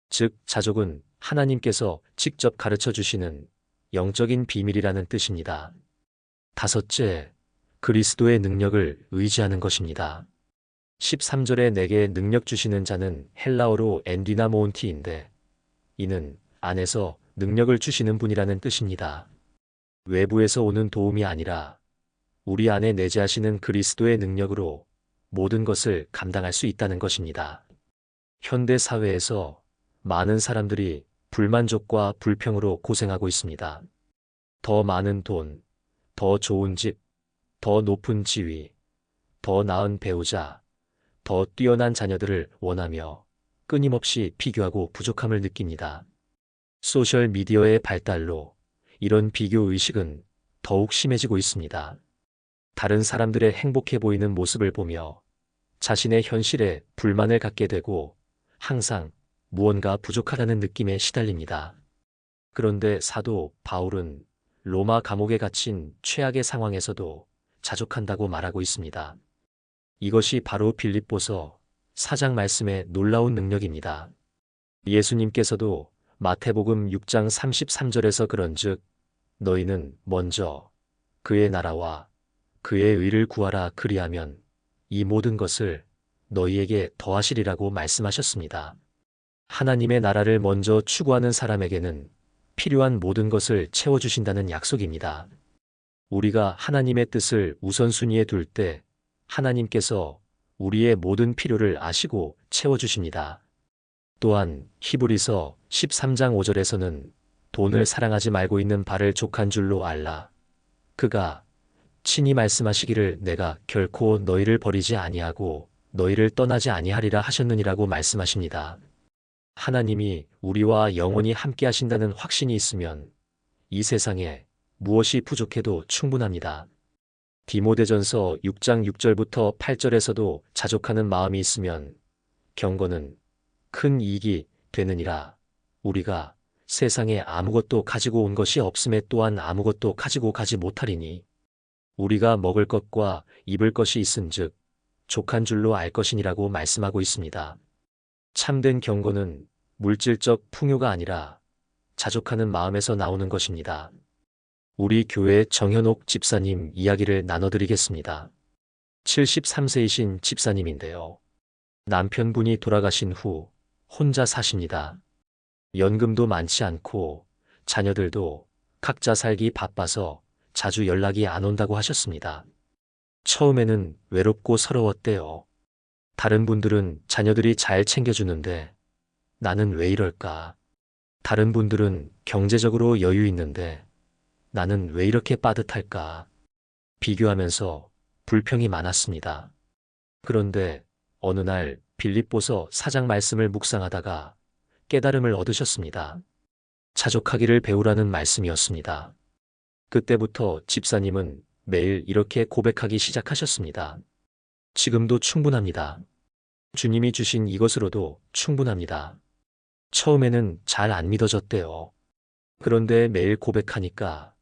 즉, 자족은 하나님께서 직접 가르쳐 주시는 영적인 비밀이라는 뜻입니다. 다섯째, 그리스도의 능력을 의지하는 것입니다. 13절에 내게 능력 주시는 자는 헬라어로 엔디나모온티인데 이는 안에서 능력을 주시는 분이라는 뜻입니다. 외부에서 오는 도움이 아니라 우리 안에 내재하시는 그리스도의 능력으로 모든 것을 감당할 수 있다는 것입니다. 현대 사회에서 많은 사람들이 불만족과 불평으로 고생하고 있습니다. 더 많은 돈, 더 좋은 집, 더 높은 지위, 더 나은 배우자, 더 뛰어난 자녀들을 원하며 끊임없이 비교하고 부족함을 느낍니다. 소셜미디어의 발달로 이런 비교 의식은 더욱 심해지고 있습니다. 다른 사람들의 행복해 보이는 모습을 보며 자신의 현실에 불만을 갖게 되고 항상 무언가 부족하다는 느낌에 시달립니다. 그런데 사도 바울은 로마 감옥에 갇힌 최악의 상황에서도 자족한다고 말하고 있습니다. 이것이 바로 빌립보서 4장 말씀의 놀라운 능력입니다. 예수님께서도 마태복음 6장 33절에서 그런즉 너희는 먼저 그의 나라와 그의 의를 구하라 그리하면 이 모든 것을 너희에게 더하시리라고 말씀하셨습니다. 하나님의 나라를 먼저 추구하는 사람에게는 필요한 모든 것을 채워주신다는 약속입니다. 우리가 하나님의 뜻을 우선순위에 둘 때 하나님께서 우리의 모든 필요를 아시고 채워주십니다. 또한 히브리서 13장 5절에서는 돈을 사랑하지 말고 있는 바를 족한 줄로 알라. 그가 친히 말씀하시기를 내가 결코 너희를 버리지 아니하고 너희를 떠나지 아니하리라 하셨느니라고 말씀하십니다. 하나님이 우리와 영원히 함께 하신다는 확신이 있으면 이 세상에 무엇이 부족해도 충분합니다. 디모데전서 6장 6절부터 8절에서도 자족하는 마음이 있으면 경건은 큰 이익이 되느니라. 우리가 세상에 아무것도 가지고 온 것이 없음에 또한 아무것도 가지고 가지 못하리니 우리가 먹을 것과 입을 것이 있은즉 족한 줄로 알 것이니라고 말씀하고 있습니다. 참된 경건은 물질적 풍요가 아니라 자족하는 마음에서 나오는 것입니다. 우리 교회 정현옥 집사님 이야기를 나눠드리겠습니다. 73세이신 집사님인데요. 남편분이 돌아가신 후 혼자 사십니다. 연금도 많지 않고 자녀들도 각자 살기 바빠서 자주 연락이 안 온다고 하셨습니다. 처음에는 외롭고 서러웠대요. 다른 분들은 자녀들이 잘 챙겨주는데 나는 왜 이럴까? 다른 분들은 경제적으로 여유 있는데 나는 왜 이렇게 빠듯할까? 비교하면서 불평이 많았습니다. 그런데 어느 날 빌립보서 4장 말씀을 묵상하다가 깨달음을 얻으셨습니다. 자족하기를 배우라는 말씀이었습니다. 그때부터 집사님은 매일 이렇게 고백하기 시작하셨습니다. 지금도 충분합니다. 주님이 주신 이것으로도 충분합니다. 처음에는 잘 안 믿어졌대요. 그런데 매일 고백하니까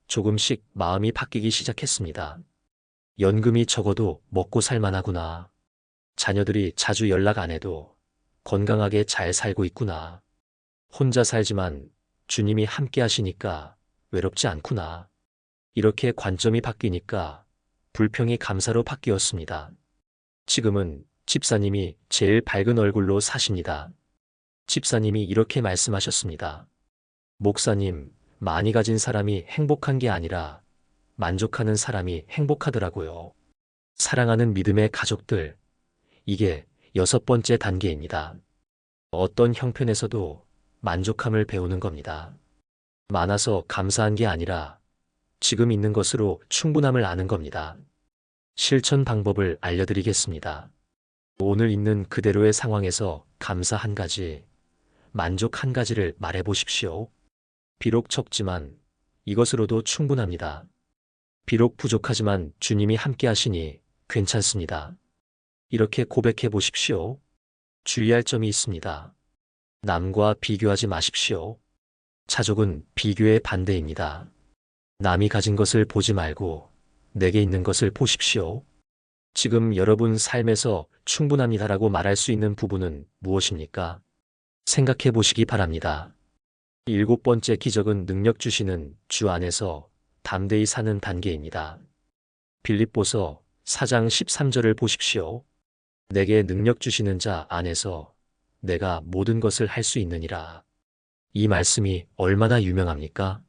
조금씩 마음이 바뀌기 시작했습니다. 연금이 적어도 먹고 살만하구나. 자녀들이 자주 연락 안 해도 건강하게 잘 살고 있구나. 혼자 살지만 주님이 함께 하시니까 외롭지 않구나. 이렇게 관점이 바뀌니까 불평이 감사로 바뀌었습니다. 지금은 집사님이 제일 밝은 얼굴로 사십니다. 집사님이 이렇게 말씀하셨습니다. 목사님, 많이 가진 사람이 행복한 게 아니라 만족하는 사람이 행복하더라고요. 사랑하는 믿음의 가족들, 이게 6번째 단계입니다. 어떤 형편에서도 만족함을 배우는 겁니다. 많아서 감사한 게 아니라 지금 있는 것으로 충분함을 아는 겁니다. 실천 방법을 알려드리겠습니다. 오늘 있는 그대로의 상황에서 감사 한 가지, 만족 한 가지를 말해 보십시오. 비록 적지만 이것으로도 충분합니다. 비록 부족하지만 주님이 함께 하시니 괜찮습니다. 이렇게 고백해 보십시오. 주의할 점이 있습니다. 남과 비교하지 마십시오. 자족은 비교의 반대입니다. 남이 가진 것을 보지 말고 내게 있는 것을 보십시오. 지금 여러분 삶에서 충분합니다라고 말할 수 있는 부분은 무엇입니까? 생각해 보시기 바랍니다. 7번째 기적은 능력 주시는 주 안에서 담대히 사는 단계입니다. 빌립보서 4장 13절을 보십시오. 내게 능력 주시는 자 안에서 내가 모든 것을 할 수 있느니라. 이 말씀이 얼마나 유명합니까?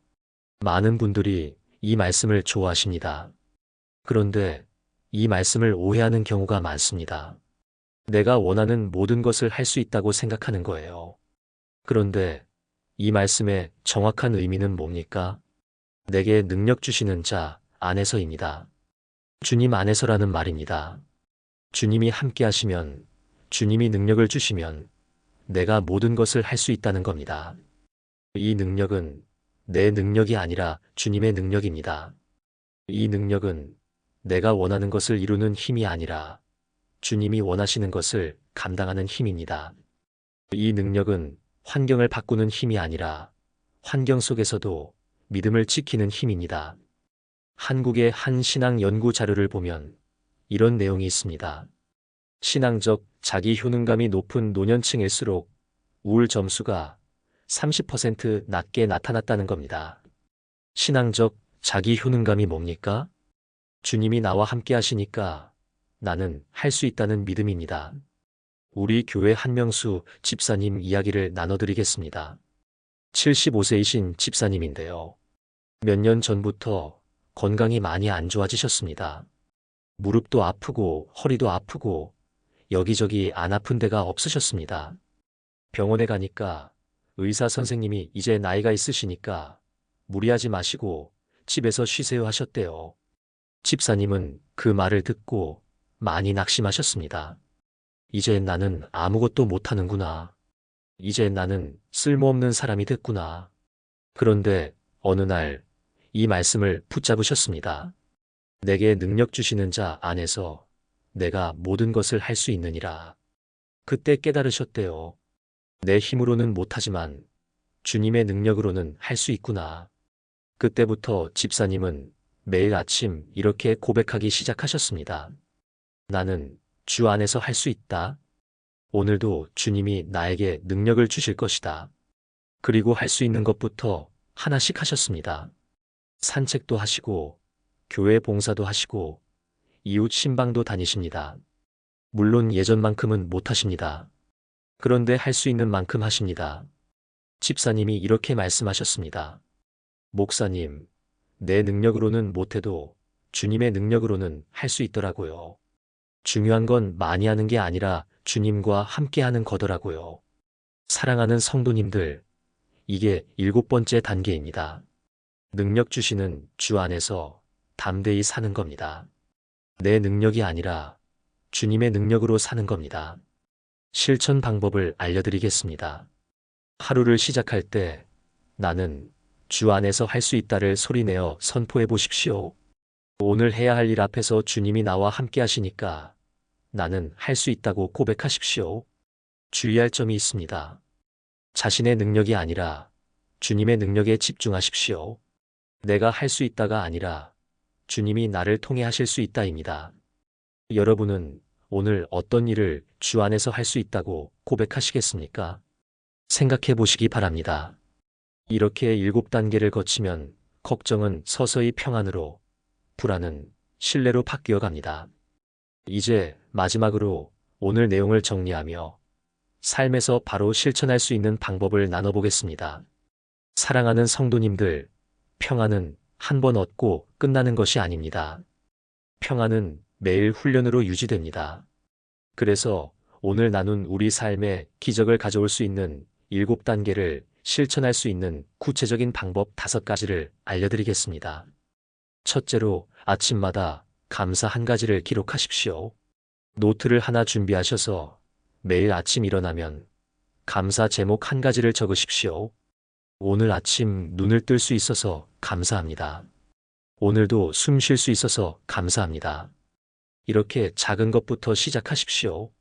많은 분들이 이 말씀을 좋아하십니다. 그런데 이 말씀을 오해하는 경우가 많습니다. 내가 원하는 모든 것을 할 수 있다고 생각하는 거예요. 그런데 이 말씀의 정확한 의미는 뭡니까? 내게 능력 주시는 자 안에서입니다. 주님 안에서라는 말입니다. 주님이 함께 하시면, 주님이 능력을 주시면 내가 모든 것을 할 수 있다는 겁니다. 이 능력은 내 능력이 아니라 주님의 능력입니다. 이 능력은 내가 원하는 것을 이루는 힘이 아니라 주님이 원하시는 것을 감당하는 힘입니다. 이 능력은 환경을 바꾸는 힘이 아니라 환경 속에서도 믿음을 지키는 힘입니다. 한국의 한 신앙 연구 자료를 보면 이런 내용이 있습니다. 신앙적 자기 효능감이 높은 노년층일수록 우울 점수가 30% 낮게 나타났다는 겁니다. 신앙적 자기 효능감이 뭡니까? 주님이 나와 함께 하시니까 나는 할 수 있다는 믿음입니다. 우리 교회 한명수 집사님 이야기를 나눠드리겠습니다. 75세이신 집사님인데요. 몇 년 전부터 건강이 많이 안 좋아지셨습니다. 무릎도 아프고 허리도 아프고 여기저기 안 아픈 데가 없으셨습니다. 병원에 가니까 의사 선생님이 이제 나이가 있으시니까 무리하지 마시고 집에서 쉬세요 하셨대요. 집사님은 그 말을 듣고 많이 낙심하셨습니다. 이제 나는 아무것도 못하는구나. 이제 나는 쓸모없는 사람이 됐구나. 그런데 어느 날 이 말씀을 붙잡으셨습니다. 내게 능력 주시는 자 안에서 내가 모든 것을 할 수 있느니라. 그때 깨달으셨대요. 내 힘으로는 못하지만 주님의 능력으로는 할 수 있구나. 그때부터 집사님은 매일 아침 이렇게 고백하기 시작하셨습니다. 나는 주 안에서 할 수 있다. 오늘도 주님이 나에게 능력을 주실 것이다. 그리고 할 수 있는 것부터 하나씩 하셨습니다. 산책도 하시고, 교회 봉사도 하시고, 이웃 신방도 다니십니다. 물론 예전만큼은 못하십니다. 그런데 할 수 있는 만큼 하십니다. 집사님이 이렇게 말씀하셨습니다. 목사님, 내 능력으로는 못해도 주님의 능력으로는 할 수 있더라고요. 중요한 건 많이 하는 게 아니라 주님과 함께 하는 거더라고요. 사랑하는 성도님들, 이게 7번째 단계입니다. 능력 주시는 주 안에서 담대히 사는 겁니다. 내 능력이 아니라 주님의 능력으로 사는 겁니다. 실천 방법을 알려드리겠습니다. 하루를 시작할 때 나는 주 안에서 할 수 있다를 소리내어 선포해 보십시오. 오늘 해야 할 일 앞에서 주님이 나와 함께 하시니까 나는 할 수 있다고 고백하십시오. 주의할 점이 있습니다. 자신의 능력이 아니라 주님의 능력에 집중하십시오. 내가 할 수 있다가 아니라 주님이 나를 통해 하실 수 있다입니다. 여러분은 오늘 어떤 일을 주 안에서 할 수 있다고 고백하시겠습니까? 생각해 보시기 바랍니다. 이렇게 7단계를 거치면 걱정은 서서히 평안으로, 불안은 신뢰로 바뀌어 갑니다. 이제 마지막으로 오늘 내용을 정리하며 삶에서 바로 실천할 수 있는 방법을 나눠보겠습니다. 사랑하는 성도님들, 평안은 한 번 얻고 끝나는 것이 아닙니다. 평안은 매일 훈련으로 유지됩니다. 그래서 오늘 나눈 우리 삶에 기적을 가져올 수 있는 7단계를 실천할 수 있는 구체적인 방법 5가지를 알려드리겠습니다. 첫째로 아침마다 감사 한 가지를 기록하십시오. 노트를 하나 준비하셔서 매일 아침 일어나면 감사 제목 한 가지를 적으십시오. 오늘 아침 눈을 뜰 수 있어서 감사합니다. 오늘도 숨 쉴 수 있어서 감사합니다. 이렇게 작은 것부터 시작하십시오.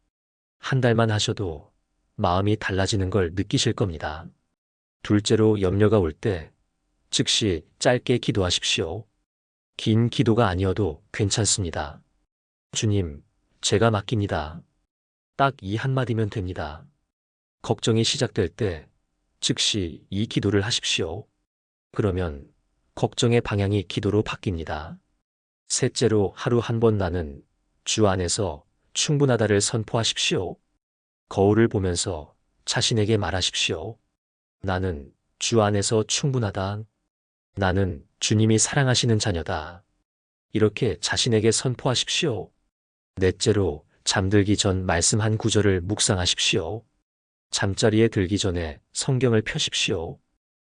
한 달만 하셔도 마음이 달라지는 걸 느끼실 겁니다. 둘째로 염려가 올 때 즉시 짧게 기도하십시오. 긴 기도가 아니어도 괜찮습니다. 주님, 제가 맡깁니다. 딱 이 한마디면 됩니다. 걱정이 시작될 때 즉시 이 기도를 하십시오. 그러면 걱정의 방향이 기도로 바뀝니다. 셋째로 하루 한 번 나는 주 안에서 충분하다를 선포하십시오. 거울을 보면서 자신에게 말하십시오. 나는 주 안에서 충분하다. 나는 주님이 사랑하시는 자녀다. 이렇게 자신에게 선포하십시오. 넷째로 잠들기 전 말씀 한 구절을 묵상하십시오. 잠자리에 들기 전에 성경을 펴십시오.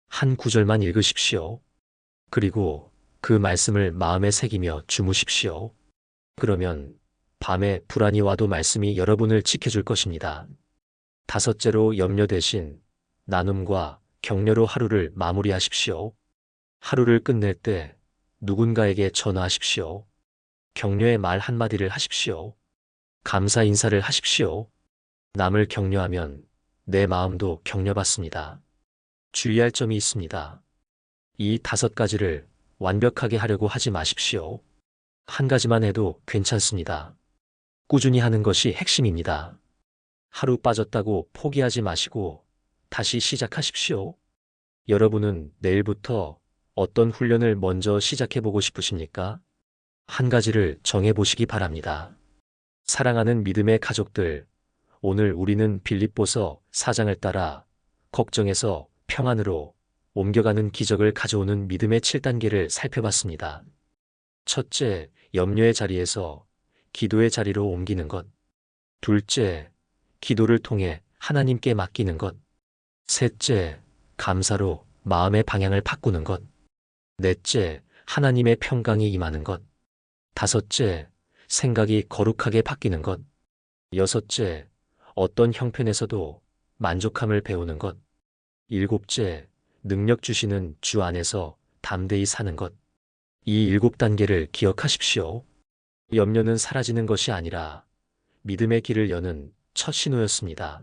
한 구절만 읽으십시오. 그리고 그 말씀을 마음에 새기며 주무십시오. 그러면 밤에 불안이 와도 말씀이 여러분을 지켜줄 것입니다. 다섯째로 염려 대신 나눔과 격려로 하루를 마무리하십시오. 하루를 끝낼 때 누군가에게 전화하십시오. 격려의 말 한마디를 하십시오. 감사 인사를 하십시오. 남을 격려하면 내 마음도 격려받습니다. 주의할 점이 있습니다. 이 5가지를 완벽하게 하려고 하지 마십시오. 한 가지만 해도 괜찮습니다. 꾸준히 하는 것이 핵심입니다. 하루 빠졌다고 포기하지 마시고 다시 시작하십시오. 여러분은 내일부터 어떤 훈련을 먼저 시작해보고 싶으십니까? 한 가지를 정해보시기 바랍니다. 사랑하는 믿음의 가족들, 오늘 우리는 빌립보서 4장을 따라 걱정에서 평안으로 옮겨가는 기적을 가져오는 믿음의 7단계를 살펴봤습니다. 첫째, 염려의 자리에서 기도의 자리로 옮기는 것. 둘째, 기도를 통해 하나님께 맡기는 것. 셋째, 감사로 마음의 방향을 바꾸는 것. 넷째, 하나님의 평강이 임하는 것. 다섯째, 생각이 거룩하게 바뀌는 것. 여섯째, 어떤 형편에서도 만족함을 배우는 것. 일곱째, 능력 주시는 주 안에서 담대히 사는 것. 이 7단계를 기억하십시오. 염려는 사라지는 것이 아니라 믿음의 길을 여는 첫 신호였습니다.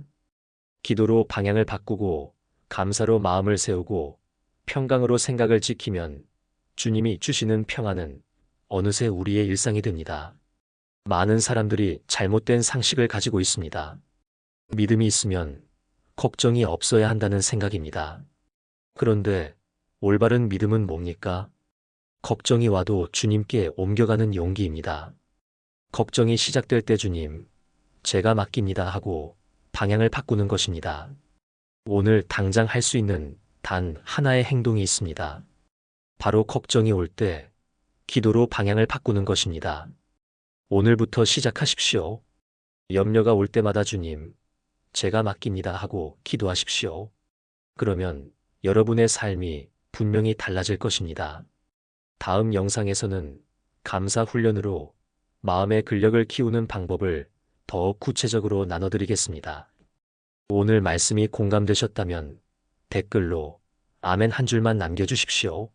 기도로 방향을 바꾸고 감사로 마음을 세우고 평강으로 생각을 지키면 주님이 주시는 평안은 어느새 우리의 일상이 됩니다. 많은 사람들이 잘못된 상식을 가지고 있습니다. 믿음이 있으면 걱정이 없어야 한다는 생각입니다. 그런데 올바른 믿음은 뭡니까? 걱정이 와도 주님께 옮겨가는 용기입니다. 걱정이 시작될 때 주님, 제가 맡깁니다 하고 방향을 바꾸는 것입니다. 오늘 당장 할 수 있는 단 하나의 행동이 있습니다. 바로 걱정이 올 때 기도로 방향을 바꾸는 것입니다. 오늘부터 시작하십시오. 염려가 올 때마다 주님, 제가 맡깁니다 하고 기도하십시오. 그러면 여러분의 삶이 분명히 달라질 것입니다. 다음 영상에서는 감사 훈련으로 마음의 근력을 키우는 방법을 더 구체적으로 나눠드리겠습니다. 오늘 말씀이 공감되셨다면 댓글로 아멘 한 줄만 남겨주십시오.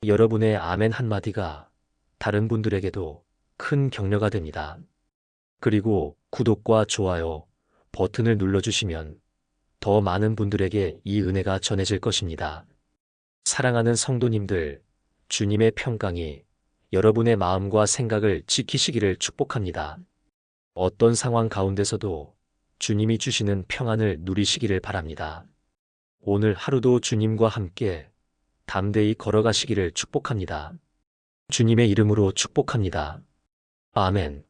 여러분의 아멘 한마디가 다른 분들에게도 큰 격려가 됩니다. 그리고 구독과 좋아요 버튼을 눌러주시면 더 많은 분들에게 이 은혜가 전해질 것입니다. 사랑하는 성도님들, 주님의 평강이 여러분의 마음과 생각을 지키시기를 축복합니다. 어떤 상황 가운데서도 주님이 주시는 평안을 누리시기를 바랍니다. 오늘 하루도 주님과 함께 담대히 걸어가시기를 축복합니다. 주님의 이름으로 축복합니다. 아멘.